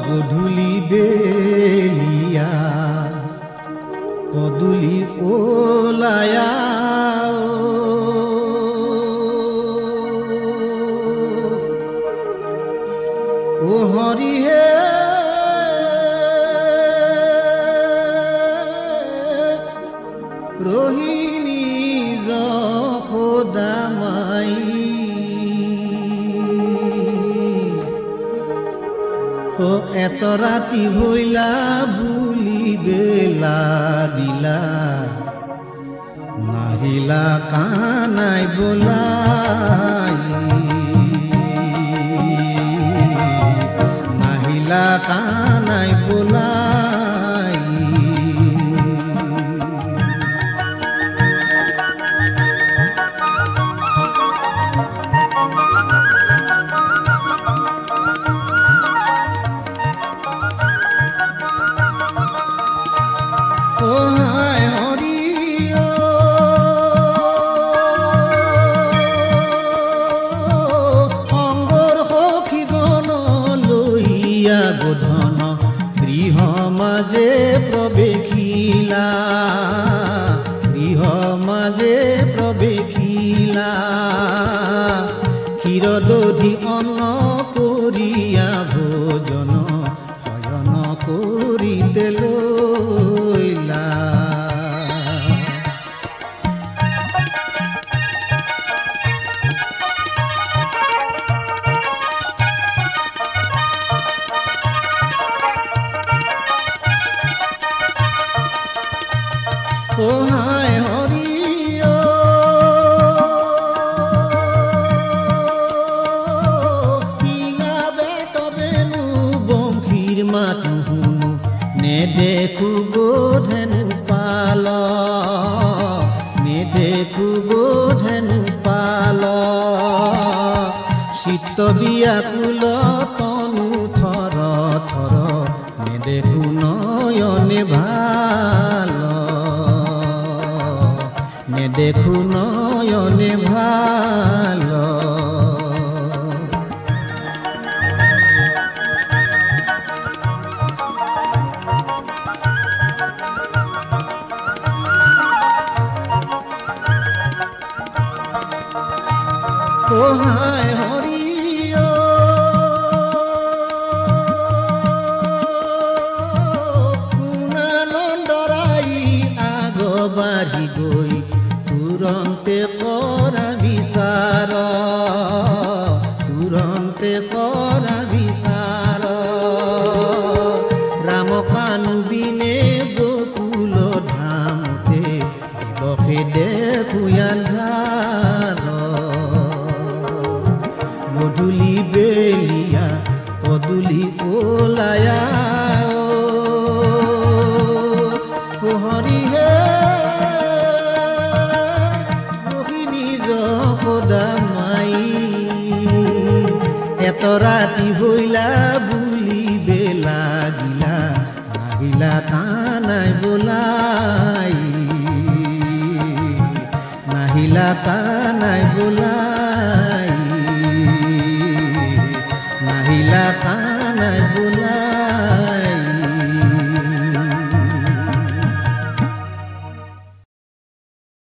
গধূলি বেলিয়া পদূলি ওলায়া ও হরি হে রোহিণী যশোদা মাই এত রাতি হইলা বুলিবে লাগিলা নাহিলা কানাই বোলাই নাহিলা কানাই বোলাই গোধন গৃহ মাঝে প্রবেশিলা গৃহ মাঝে প্রবেশিলা ক্ষীর দধি অন্ন করিয়া ভোজন শয়ন করিতে লইলা ও হায় হরি বেটবেনু বংশীর মাতু শুনু নেদেখু গোধেনু পাল নেদেখু গোধেনু পাল চিত্ত বিয়াকুল তনু থর থর নেদেখু নয়নে ভাল নেদেখু নয়নে ভাল ও হায় হরি কুনানন্দরাই আগ বাঢ়ি গৈ তুরন্তে করা বিচার তুরন্তে করা বিচার রাম কানু বিনে গোকুল ধামতে দিবসে দেখু আন্ধার গধূলি বেলিয়া পদূলি ওলায়া ও হরি হে যশোদা মাই এত রাতি হইলা বুলিবে লাগিলা নাহিলা কানাই বোলাই নাহিলা কানাই বোলাই।